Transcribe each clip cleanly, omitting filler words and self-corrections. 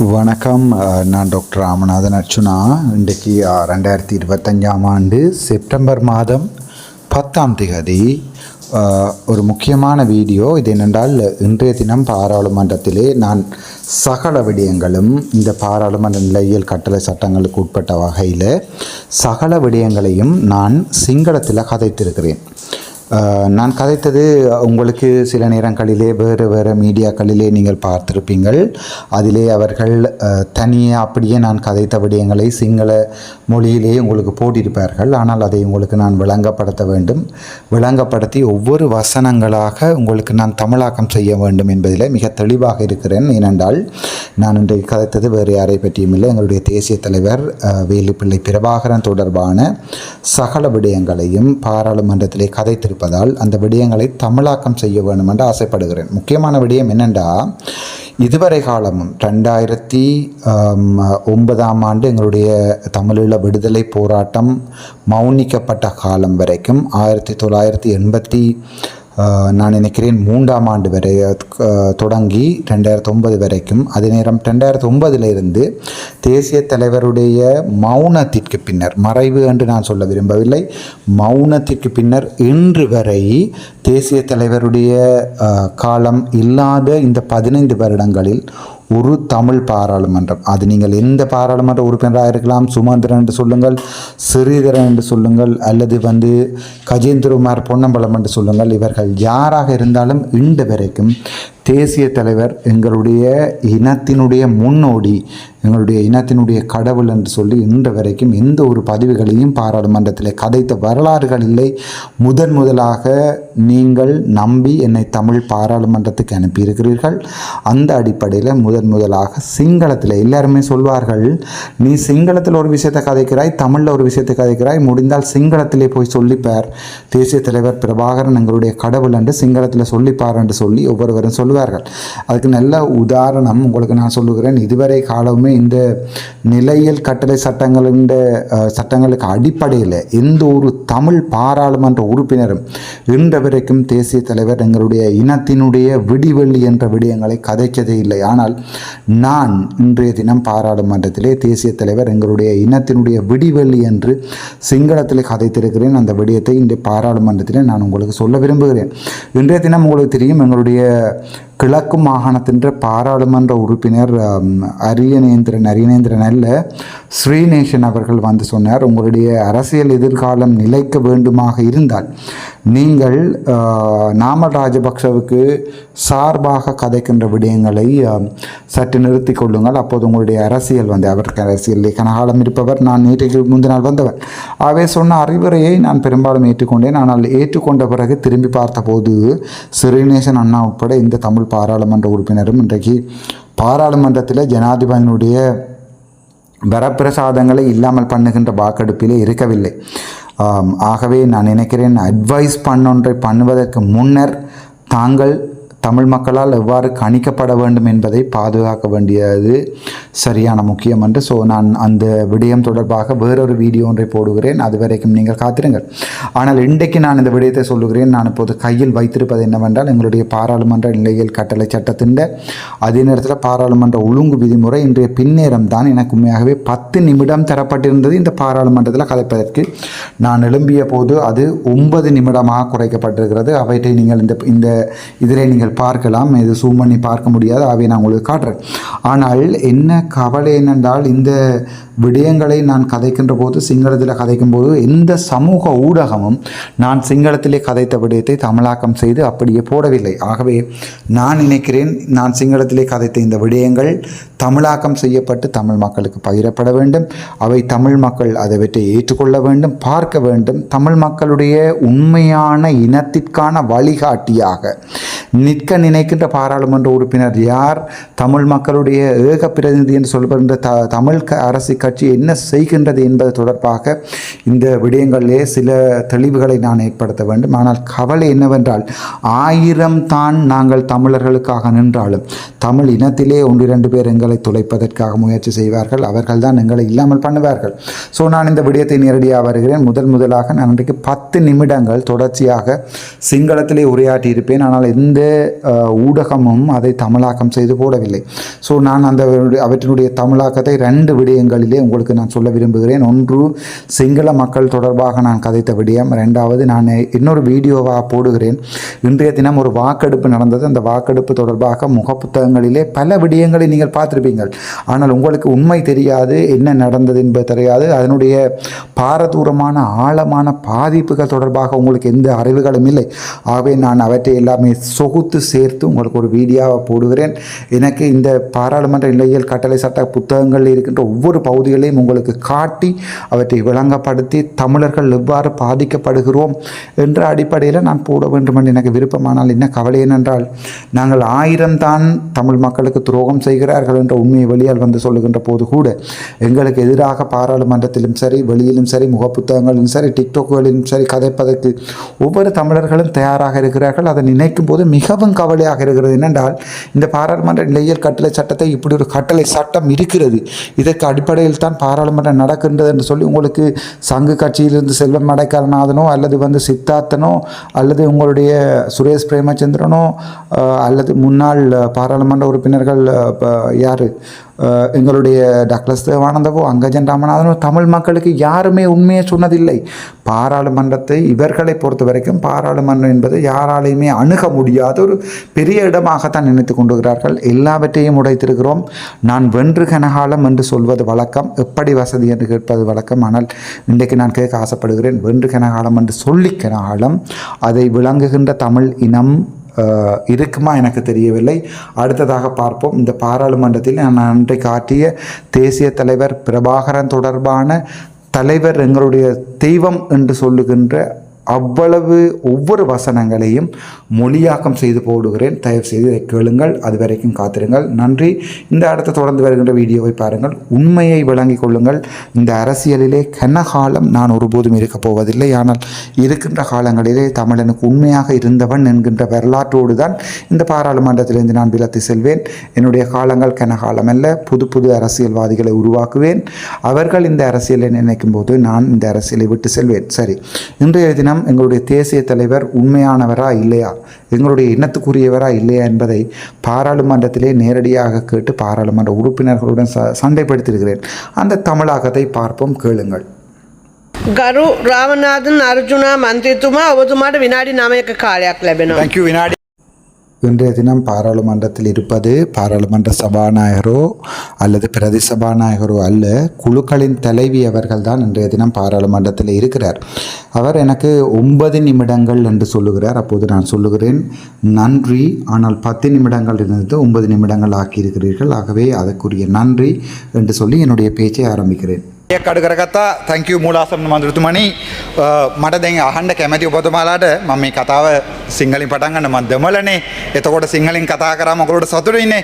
வணக்கம். நான் டாக்டர் ராமநாதன் அர்ச்சுனா. இன்றைக்கு 2025ஆம் ஆண்டு செப்டம்பர் மாதம் 10ஆம் தேதி ஒரு முக்கியமான வீடியோ. இது என்னென்றால், இன்றைய தினம் பாராளுமன்றத்திலே நான் சகல விடயங்களும் இந்த பாராளுமன்ற நிலையியல் கட்டளை சட்டங்களுக்கு உட்பட்ட வகையில் சகல விடயங்களையும் நான் சிங்களத்தில் கதைத்திருக்கிறேன். நான் கதைத்தது உங்களுக்கு சில நேரங்களிலே வேறு மீடியாக்களிலே நீங்கள் பார்த்திருப்பீங்கள். அதிலே அவர்கள் தனியாக அப்படியே நான் கதைத்த விடயங்களை சிங்கள மொழியிலே உங்களுக்கு போட்டிருப்பார்கள். ஆனால் அதை உங்களுக்கு நான் விளங்கப்படுத்த வேண்டும். விளங்கப்படுத்தி ஒவ்வொரு வசனங்களாக உங்களுக்கு நான் தமிழாக்கம் செய்ய வேண்டும் என்பதில் மிக தெளிவாக இருக்கிறேன். ஏனென்றால் நான் இன்றைக்கு கதைத்தது வேறு யாரை பற்றியும் இல்லை, எங்களுடைய தேசிய தலைவர் வேலுப்பிள்ளை பிரபாகரன் தொடர்பான சகல விடயங்களையும் பாராளுமன்றத்திலே கதைத்திருப்பதால் அந்த விடயங்களை தமிழாக்கம் செய்ய வேண்டும் என்று ஆசைப்படுகிறேன். முக்கியமான விடயம் என்னென்றா, இதுவரை காலமும் 2009ஆம் ஆண்டு எங்களுடைய தமிழீழ விடுதலை போராட்டம் மௌனிக்கப்பட்ட காலம் வரைக்கும் 1980 நான் நினைக்கிறேன் 3ஆம் ஆண்டு வரை தொடங்கி 2009 வரைக்கும், அதே நேரம் 2009 தேசிய தலைவருடைய மௌனத்திற்கு பின்னர், மறைவு என்று நான் சொல்ல விரும்பவில்லை, மௌனத்திற்கு பின்னர் இன்று வரை தேசிய தலைவருடைய காலம் இல்லாத இந்த 15 வருடங்களில் ஒரு தமிழ் பாராளுமன்றம், அது நீங்கள் எந்த பாராளுமன்ற உறுப்பினராக இருக்கலாம், சுமந்திரன் என்று சொல்லுங்கள், ஸ்ரீதரன் என்று சொல்லுங்கள், அல்லது கஜேந்திரகுமார் பொன்னம்பலம் என்று சொல்லுங்கள், இவர்கள் யாராக இருந்தாலும் இன்று வரைக்கும் தேசிய தலைவர் எங்களுடைய இனத்தினுடைய முன்னோடி, எங்களுடைய இனத்தினுடைய கடவுள் என்று சொல்லி இன்று வரைக்கும் எந்த ஒரு பதிவுகளையும் பாராளுமன்றத்தில் கதைத்த வரலாறுகள் இல்லை. முதலாக நீங்கள் நம்பி என்னை தமிழ் பாராளுமன்றத்துக்கு அனுப்பியிருக்கிறீர்கள். அந்த அடிப்படையில் முதலாக சிங்களத்தில் எல்லாருமே சொல்வார்கள், நீ சிங்களத்தில் ஒரு விஷயத்தை கதைக்கிறாய், தமிழில் ஒரு விஷயத்தை கதைக்கிறாய், முடிந்தால் சிங்களத்திலே போய் சொல்லிப்பார், தேசிய தலைவர் பிரபாகரன் எங்களுடைய கடவுள் என்று சிங்களத்தில் சொல்லிப்பார் என்று சொல்லி ஒவ்வொருவரும் சொல்லுவார்கள். அதுக்கு நல்ல உதாரணம் உங்களுக்கு நான் சொல்லுகிறேன். இதுவரை காலமே இந்த நிலையியல் கட்டளை சட்டங்களுக்கு அடிப்படையில் எந்த ஒரு தமிழ் பாராளுமன்ற உறுப்பினரும் இன்று வரைக்கும் தேசிய தலைவர் எங்களுடைய இனத்தினுடைய விடிவெள்ளி என்ற விடயங்களை கதைச்சதே இல்லை. ஆனால் நான் இன்றைய தினம் பாராளுமன்றத்திலே தேசிய தலைவர் எங்களுடைய இனத்தினுடைய விடிவெள்ளி என்று சிங்களத்தில் கதைத்திருக்கிறேன். அந்த விடயத்தை இந்த பாராளுமன்றத்திலே நான் உங்களுக்கு சொல்ல விரும்புகிறேன். இன்றைய தினம் உங்களுக்கு தெரியும், எங்களுடைய கிழக்கு மாகாணத்தின் பாராளுமன்ற உறுப்பினர் அரியநேந்திரன் அல்ல, ஸ்ரீநேசன் அவர்கள் சொன்னார், உங்களுடைய அரசியல் எதிர்காலம் நிலைக்க வேண்டுமாக இருந்தால் நீங்கள் நாமல் ராஜபக்சவுக்கு சார்பாக கதைக்கின்ற விடயங்களை சற்று நிறுத்தி கொள்ளுங்கள். அப்போது உங்களுடைய அரசியல் அவருக்கு அரசியல் கனகாலம் இருப்பவர், நான் நேற்றைக்கு முந்தினால் வந்தவர். அவை சொன்ன அறிவுரையை நான் பெரும்பாலும் ஏற்றுக்கொண்டேன். ஆனால் ஏற்றுக்கொண்ட பிறகு திரும்பி பார்த்தபோது ஸ்ரீநேசன் அண்ணா உட்பட இந்த தமிழ் பாராளுமன்ற உறுப்பினரும் இன்றைக்கு பாராளுமன்றத்தில் ஜனாதிபதியினுடைய வரப்பிரசாதங்களை இல்லாமல் பண்ணுகின்ற வாக்கெடுப்பிலே இருக்கவில்லை. ஆகவே நான் நினைக்கிறேன், அட்வைஸ் பண்ணுவதற்கு முன்னர் தாங்கள் தமிழ் மக்களால் எவ்வாறு கணிக்கப்பட வேண்டும் என்பதை பாதுகாக்க வேண்டியது சரியான முக்கியம் என்று. நான் அந்த விடயம் தொடர்பாக வேறொரு வீடியோ ஒன்றை போடுகிறேன், அது வரைக்கும் நீங்கள் காத்திருங்கள். ஆனால் இன்றைக்கு நான் இந்த விடயத்தை சொல்லுகிறேன். நான் இப்போது கையில் வைத்திருப்பது என்னவென்றால், எங்களுடைய பாராளுமன்ற நிலையியல் கட்டளை சட்டத்தின் அதே நேரத்தில் பாராளுமன்ற ஒழுங்கு விதிமுறை இன்றைய பின்னேரம் தான் எனக்கு உண்மையாகவே 10 நிமிடம் தரப்பட்டிருந்தது இந்த பாராளுமன்றத்தில் கதைப்பதற்கு. நான் எழும்பிய போது அது 9 நிமிடமாக குறைக்கப்பட்டிருக்கிறது. அவற்றை நீங்கள் இந்த இதிலே நீங்கள் பார்க்கலாம், இது சூம் பண்ணி பார்க்க முடியாது, அவை நான் உங்களுக்கு காட்டுறேன். ஆனால் என்ன கவலை என்னென்றால், இந்த விடயங்களை நான் கதைக்கின்ற போது, சிங்களத்தில் கதைக்கும் போது எந்த சமூக ஊடகமும் நான் சிங்களத்திலே கதைத்த விடயத்தை தமிழாக்கம் செய்து அப்படியே போடவில்லை. ஆகவே நான் நினைக்கிறேன், நான் சிங்களத்திலே கதைத்த இந்த விடயங்கள் தமிழாக்கம் செய்யப்பட்டு தமிழ் மக்களுக்கு பகிரப்பட வேண்டும். அவை தமிழ் மக்கள் அதை பற்றி ஏற்றுக்கொள்ள வேண்டும், பார்க்க வேண்டும். தமிழ் மக்களுடைய உண்மையான இனத்திற்கான வழிகாட்டியாக நிற்க நினைக்கின்ற பாராளுமன்ற உறுப்பினர் யார், தமிழ் மக்களுடைய ஏக பிரதிநிதி என்று சொல்லப்படுகின்ற தமிழ் அரசு கட்சி என்ன செய்கின்றது என்பது தொடர்பாக இந்த விடயங்களிலே சில தெளிவுகளை நான் ஏற்படுத்த வேண்டும். ஆனால் கவலை என்னவென்றால், 1000 தான் நாங்கள் தமிழர்களுக்காக நின்றாலும் தமிழ் இனத்திலே 1-2 பேர் எங்களை துளைப்பதற்காக முயற்சி செய்வார்கள். அவர்கள் தான் எங்களை இல்லாமல் பண்ணுவார்கள். நான் இந்த விடயத்தை நேரடியாக வருகிறேன். முதலாக நான் இன்றைக்கு 10 நிமிடங்கள் தொடர்ச்சியாக சிங்களத்திலே உரையாற்றி இருப்பேன். ஆனால் எந்த எந்த ஊடகமும் அதை தமிழாக்கம் செய்து போடவில்லை. ஸோ நான் அவற்றினுடைய தமிழாக்கத்தை 2 விடயங்களிலே உங்களுக்கு நான் சொல்ல விரும்புகிறேன். ஒன்று, சிங்கள மக்கள் தொடர்பாக நான் கதைத்த விடயம். 2வது, நான் இன்னொரு வீடியோவாக போடுகிறேன். இன்றைய தினம் ஒரு வாக்கெடுப்பு நடந்தது. அந்த வாக்கெடுப்பு தொடர்பாக முகப்புத்தகங்களிலே பல விடயங்களை நீங்கள் பார்த்திருப்பீங்கள். ஆனால் உங்களுக்கு உண்மை தெரியாது, என்ன நடந்தது என்பது தெரியாது. அதனுடைய பாரதூரமான ஆழமான பாதிப்புகள் தொடர்பாக உங்களுக்கு எந்த அறிவுகளும் இல்லை. ஆகவே நான் அவற்றை எல்லாமே சொகுத்து சேர்த்து உங்களுக்கு ஒரு வீடியோவை போடுகிறேன். எனக்கு இந்த பாராளுமன்ற நிலையியல் கட்டளை சட்ட புத்தகங்களில் இருக்கின்ற ஒவ்வொரு பகுதிகளையும் உங்களுக்கு காட்டி அவற்றை விளங்கப்படுத்தி தமிழர்கள் எவ்வாறு பாதிக்கப்படுகிறோம் என்ற அடிப்படையில் நான் போட வேண்டும் என்று எனக்கு விருப்பமானால் என்ன கவலை என்னென்றால், நாங்கள் 1000 தான் தமிழ் மக்களுக்கு துரோகம் செய்கிறார்கள் என்ற உண்மையை வெளியால் வந்து சொல்லுகின்ற போது கூட எங்களுக்கு எதிராக பாராளுமன்றத்திலும் சரி, வெளியிலும் சரி, முகப்புத்தகங்களிலும் சரி, டிக்டாக்குகளிலும் சரி கதைப்பதற்கு ஒவ்வொரு தமிழர்களும் தயாராக இருக்கிறார்கள். அதை நினைக்கும் போது மிகவும் கவலையாக இருக்கிறது. என்னென்றால், இந்த பாராளுமன்ற நிலையியல் கட்டளை சட்டத்தை இப்படி ஒரு கட்டளை சட்டம் இருக்கிறது, இதற்கு அடிப்படையில் தான் பாராளுமன்றம் நடக்கின்றது என்று சொல்லி உங்களுக்கு சங்கு கட்சியிலிருந்து செல்வம் அடைக்கலநாதனோ அல்லது சித்தார்த்தனோ அல்லது உங்களுடைய சுரேஷ் பிரேமச்சந்திரனோ அல்லது முன்னாள் பாராளுமன்ற உறுப்பினர்கள் யார், எங்களுடைய டக்ளஸ் தேவானந்தவோ அங்கஜன் ராமநாதனோ தமிழ் மக்களுக்கு யாருமே உண்மையை சொன்னதில்லை. பாராளுமன்றத்தை இவர்களை பொறுத்த வரைக்கும் பாராளுமன்றம் என்பது யாராலையுமே அணுக முடியாத ஒரு பெரிய இடமாகத்தான் நினைத்து கொண்டுகிறார்கள். எல்லாவற்றையும் உடைத்திருக்கிறோம். நான் வென்று கனகாலம் என்று சொல்வது வழக்கம், எப்படி வசதி என்று கேட்பது வழக்கம். ஆனால் இன்றைக்கு நான் கேட்க ஆசைப்படுகிறேன், வென்று கனகாலம் என்று சொல்லி கனகாலம் அதை விளங்குகின்ற தமிழ் இனம் இருக்குமா எனக்கு தெரியவில்லை. அடுத்ததாக பார்ப்போம். இந்த பாராளுமன்றத்தில் நான் அன்றைக்கு காட்டிய தேசிய தலைவர் பிரபாகரன் தொடர்பான தலைவர் எங்களுடைய தெய்வம் என்று சொல்லுகின்ற அவ்வளவு ஒவ்வொரு வசனங்களையும் மொழியாக்கம் செய்து போடுகிறேன். தயவு செய்து இதை கேளுங்கள். அது வரைக்கும் காத்திருங்கள். நன்றி. இந்த அடுத்த தொடர்ந்து வருகின்ற வீடியோவை பாருங்கள். உண்மையை விளங்கிக் கொள்ளுங்கள். இந்த அரசியலிலே கனகாலம் நான் ஒருபோதும் இருக்கப் போவதில்லை. ஆனால் இருக்கின்ற காலங்களிலே தமிழனுக்கு உண்மையாக இருந்தவன் என்கின்ற வரலாற்றோடு தான் இந்த பாராளுமன்றத்திலிருந்து நான் விலத்தி செல்வேன். என்னுடைய காலங்கள் கனகாலம் அல்ல. புது புது அரசியல்வாதிகளை உருவாக்குவேன். அவர்கள் இந்த அரசியலை நினைக்கும் போது நான் இந்த அரசியலை விட்டு செல்வேன். சரி, இன்றைய தினம் எங்களுடைய தேசிய தலைவர் உண்மையானவரா இல்லையா, எங்களுடைய இனத்துக்குரியவரா இல்லையா என்பதை பாராளுமன்றத்திலே நேரடியாக கேட்டு பாராளுமன்ற உறுப்பினர்களுடன் சண்டைப்படுத்தியிருக்கிறேன். அந்த தமிழாக்கத்தை பார்ப்போம், கேளுங்கள். ගරු රාමනාදන් අර්ජුනා මන්ත්‍රීතුමා ඔබතුමාට විනාඩි 9ක කාලයක් ලැබෙනවා. Thank you. විනාඩි. இன்றைய தினம் பாராளுமன்றத்தில் இருப்பது பாராளுமன்ற சபாநாயகரோ அல்லது பிரதி சபாநாயகரோ அல்ல, குழுக்களின் தலைவி அவர்கள் தான் இன்றைய தினம் பாராளுமன்றத்தில் இருக்கிறார். அவர் எனக்கு 9 நிமிடங்கள் என்று சொல்லுகிறார். அப்போது நான் சொல்லுகிறேன், நன்றி, ஆனால் 10 நிமிடங்கள் இருந்து 9 நிமிடங்கள் ஆக்கியிருக்கிறீர்கள். ஆகவே அதற்குரிய நன்றி என்று சொல்லி என்னுடைய பேச்சை ஆரம்பிக்கிறேன். කඩු කරගත්තා. තැන්ක් යූ මූලාසන මන්ත්‍රතුමනි. මට දැන් අහන්න කැමැති ඔබතුමාලාට මම මේ කතාව සිංහලින් පටන් ගන්න. මම දෙමළනේ. එතකොට සිංහලින් කතා කරාම ඔයගොල්ලෝට සතුටු ඉන්නේ.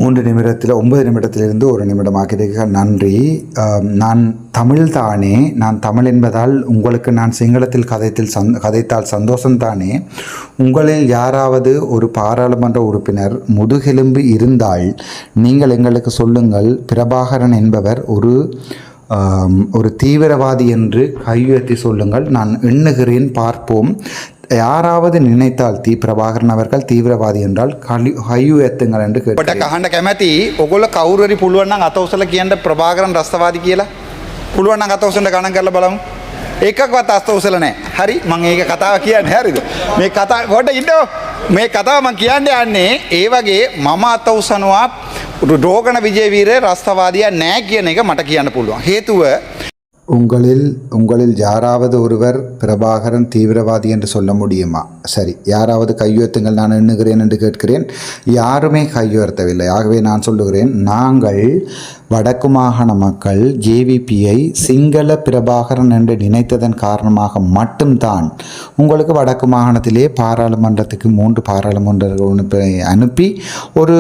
3 நிமிடத்தில் 9 நிமிடத்திலிருந்து 1 நிமிடம் ஆக்கியிருக்க நன்றி. நான் தமிழ் தானே, நான் தமிழ் என்பதால் உங்களுக்கு நான் சிங்களத்தில் கதைத்தால் சந்தோஷம்தானே. உங்களில் யாராவது ஒரு பாராளுமன்ற உறுப்பினர் முதுகெலும்பு இருந்தால் நீங்கள் எங்களுக்கு சொல்லுங்கள், பிரபாகரன் என்பவர் ஒரு தீவிரவாதி என்று கையுயர்த்தி சொல்லுங்கள், நான் எண்ணுகிறேன், பார்ப்போம். யாராவது நினைத்தால் பிரபாகரன் அவர்கள் தீவிரவாதி என்றால் கையு ஏத்துங்கள் என்று கேட்டேன். අහන්න කැමැති ඔයගොල්ලෝ කවුරු හරි පුළුවන් නම් අත උසලා කියන්න ප්‍රභාකරන් රස්තවාදී කියලා. පුළුවන් නම් අත උසන්න ගණන් කරලා බලමු. එකක්වත් අත උසලා නැහැ. හරි, මම ඒක කතාව කියන්නේ හරිද? මේ කතාව කොට ඉන්නෝ. මේ කතාව මම කියන්න යන්නේ ඒ වගේ මම අත උසනවා රෝගණ විජේවීර රස්තවාදියා නැහැ කියන එක මට කියන්න පුළුවන්. හේතුව உங்களில் யாராவது ஒருவர் பிரபாகரன் தீவிரவாதி என்று சொல்ல முடியுமா? சரி, யாராவது கையுயர்த்துங்கள், நான் எண்ணுகிறேன் என்று கேட்கிறேன். யாருமே கையுயர்த்தவில்லை. ஆகவே நான் சொல்லுகிறேன், நாங்கள் வடக்கு மாகாண மக்கள் ஜேவிபியை சிங்கள பிரபாகரன் என்று நினைத்ததன் காரணமாக மட்டும்தான் உங்களுக்கு வடக்கு மாகாணத்திலே பாராளுமன்றத்துக்கு 3 பாராளுமன்ற அனுப்பி ஒரு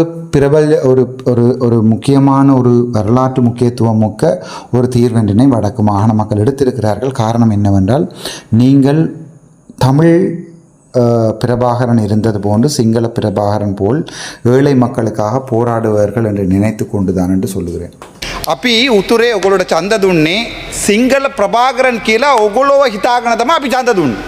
ஒரு முக்கியமான ஒரு வரலாற்று முக்கியத்துவம் மிக்க ஒரு தீர்வென்றினை வடக்கு மாகாண மக்கள் எடுத்திருக்கிறார்கள். காரணம் என்னவென்றால், நீங்கள் தமிழ் பிரபாகரன் இருந்தது போன்று சிங்கள பிரபாகரன் போல் ஏழை மக்களுக்காக போராடுவார்கள் என்று நினைத்து கொண்டுதான் என்று சொல்லுகிறேன். අපි උතුරේ ඔගොල්ලෝට ඡන්ද දුන්නේ සිංහල ප්‍රභාකරන් කියලා ඔගොල්ලෝව හිතාගෙන තමයි අපි ඡන්ද දුන්නේ.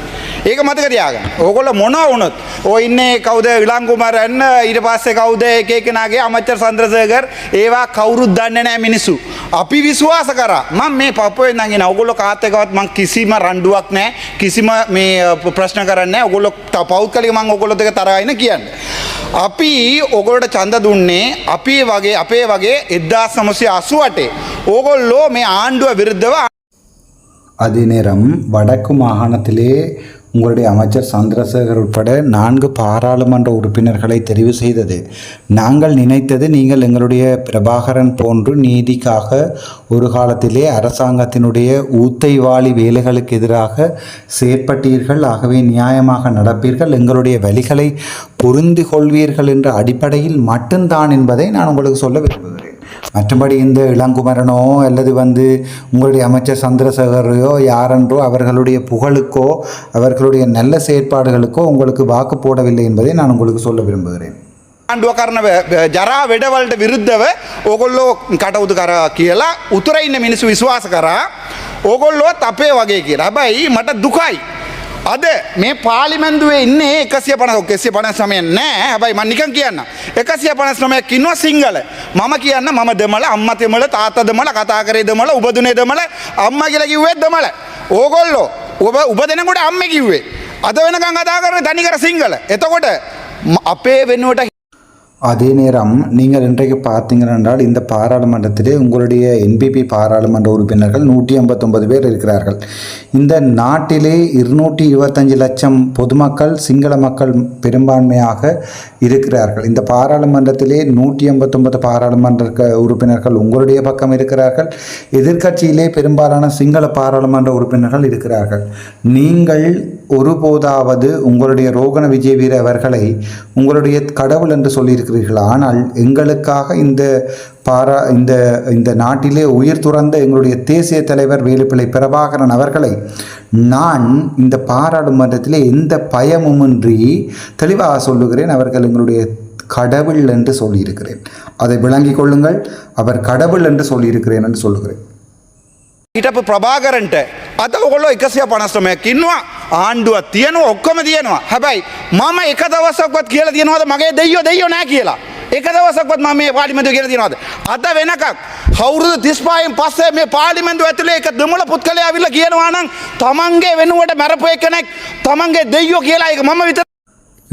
ඒක මතක තියාගන්න. ඕගොල්ලෝ මොනවා වුණොත් ඔය ඉන්නේ කවුද ඉලංගුමාරන් ඊට පස්සේ කවුද එක එකනාගේ අමච්චර් සන්ද්‍රසේකර් ඒවා කවුරුත් දන්නේ නැහැ මිනිස්සු. අපි විශ්වාස කරා. මම මේ පපුවෙන් නම් ඉන්නේ. ඕගොල්ලෝ කාත් එකවත් මං කිසිම රණ්ඩුවක් නැහැ. කිසිම මේ ප්‍රශ්න කරන්නේ නැහැ. ඕගොල්ලෝ පෞද්ගලික මං ඕගොල්ලොත් එක තරහින් කියන්නේ. අපි ඕගොල්ලෝට ඡන්ද දුන්නේ අපේ වගේ 1988 ඕගොල්ලෝ මේ ආණ්ඩුව විරුද්ධව. அதே நேரம் வடக்கு மாகாணத்திலே உங்களுடைய அமைச்சர் சந்திரசேகர் உட்பட 4 பாராளுமன்ற உறுப்பினர்களை தெரிவு செய்தது. நாங்கள் நினைத்தது நீங்கள் எங்களுடைய பிரபாகரன் போன்று நீதிக்காக ஒரு காலத்திலே அரசாங்கத்தினுடைய ஊத்தைவாளி வேலைகளுக்கு எதிராக செயற்பட்டீர்கள். ஆகவே நியாயமாக நடப்பீர்கள், எங்களுடைய வழிகளை புரிந்து கொள்வீர்கள் என்ற அடிப்படையில் மட்டும்தான் என்பதை நான் உங்களுக்கு சொல்ல விரும்புகிறேன். மற்றபடி இந்த இளங்குமரனோ அல்லது உங்களுடைய அமைச்சர் சந்திரசேகரையோ யாரென்றோ அவர்களுடைய புகழுக்கோ அவர்களுடைய நல்ல செயற்பாடுகளுக்கோ உங்களுக்கு வாக்கு போடவில்லை என்பதை நான் உங்களுக்கு சொல்ல விரும்புகிறேன். ආණ්ඩුව කරන ජරා වැඩවලට විරුද්ධව ඕගොල්ලෝ කටයුතු කරා කියලා උතුරේ ඉන්න මිනිස්සු විශ්වාස කරා. ඕගොල්ලෝත් අපේ වගේ කියලා. හැබැයි මට දුකයි. අද මේ පාර්ලිමේන්තුවේ ඉන්නේ 159 නෑ. හැබැයි මම නිකන් කියන්න 159ක් ඉන්නවා සිංහල. මම කියන්න මම දෙමළ, අම්මා දෙමළ, තාත්තා දෙමළ, කතා කරේ දෙමළ, ඔබ දුනේ දෙමළ, අම්මා කියලා කිව්වෙත් දෙමළ. ඕගොල්ලෝ ඔබ දෙනකොට අම්මේ කිව්වේ. අද වෙනකන් කතා කරන්නේ තනිකර සිංහල. එතකොට අපේ වෙනුවට. அதே நேரம் நீங்கள் இன்றைக்கு பார்த்தீங்கள் என்றால் இந்த பாராளுமன்றத்திலே உங்களுடைய என்பிபி பாராளுமன்ற உறுப்பினர்கள் 159 பேர் இருக்கிறார்கள். இந்த நாட்டிலே 225 லட்சம் பொதுமக்கள் சிங்கள மக்கள் பெரும்பான்மையாக இருக்கிறார்கள். இந்த பாராளுமன்றத்திலே 189 பாராளுமன்ற உறுப்பினர்கள் உங்களுடைய பக்கம் இருக்கிறார்கள். எதிர்க்கட்சியிலே பெரும்பாலான சிங்கள பாராளுமன்ற உறுப்பினர்கள் இருக்கிறார்கள். நீங்கள் ஒருபோதாவது உங்களுடைய ரோகண விஜயவீர அவர்களை உங்களுடைய கடவுள் என்று சொல்லியிருக்கிறீர்கள். ஆனால் எங்களுக்காக இந்த நாட்டிலே உயிர் துறந்த எங்களுடைய தேசிய தலைவர் வேலுப்பிள்ளை பிரபாகரன் அவர்களை நான் இந்த பாராளுமன்றத்திலே எந்த பயமுமின்றி தெளிவாக சொல்லுகிறேன். அவர்கள் எங்களுடைய கடவுள் என்று சொல்லியிருக்கிறேன். அதை விளங்கிக் கொள்ளுங்கள். அவர் கடவுள் என்று சொல்லியிருக்கிறேன் என்று சொல்லுகிறேன். හිටපු ප්‍රභාකරන්ට අද ඔයගොල්ලෝ 159ක් ඉන්නවා. ආණ්ඩුවක් තියෙනවා, ඔක්කොම තියෙනවා. හැබැයි මම එක දවසක්වත් කියලා තියනවාද මගේ දෙයියෝ නැහැ කියලා? එක දවසක්වත් මම මේ පාර්ලිමේන්තුවේ කියලා තියනවාද? අද වෙනකක් අවුරුදු 35න් පස්සේ මේ පාර්ලිමේන්තුව ඇතුලේ එක දෙමළ පුත්කලයා ආවිල්ලා කියනවා නම් තමන්ගේ වෙනුවට මරපු එකෙක් තමන්ගේ දෙයියෝ කියලා ඒක මම විතර.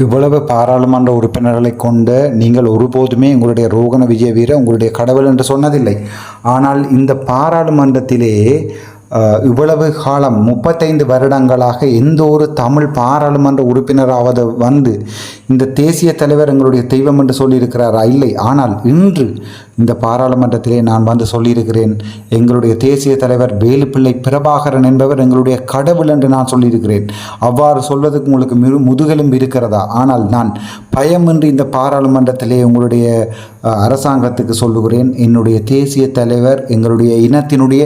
இவ்வளவு பாராளுமன்ற உறுப்பினர்களை கொண்ட நீங்கள் ஒருபோதுமே உங்களுடைய ரோகண விஜயவீர உங்களுடைய கடவுள் என்று சொன்னதில்லை. ஆனால் இந்த பாராளுமன்றத்திலே இவ்வளவு காலம் 35 வருடங்களாக எந்த ஒரு தமிழ் பாராளுமன்ற உறுப்பினராவது இந்த தேசிய தலைவர் எங்களுடைய தெய்வம் என்று சொல்லியிருக்கிறாரா? இல்லை. ஆனால் இன்று இந்த பாராளுமன்றத்திலே நான் சொல்லியிருக்கிறேன், எங்களுடைய தேசிய தலைவர் வேலுப்பிள்ளை பிரபாகரன் என்பவர் எங்களுடைய கடவுள் என்று நான் சொல்லியிருக்கிறேன். அவ்வாறு சொல்வதற்கு உங்களுக்கு முதுகெலும்பு இருக்கிறதா? ஆனால் நான் பயமின்றி இந்த பாராளுமன்றத்திலே உங்களுடைய அரசாங்கத்துக்கு சொல்லுகிறேன், என்னுடைய தேசிய தலைவர் எங்களுடைய இனத்தினுடைய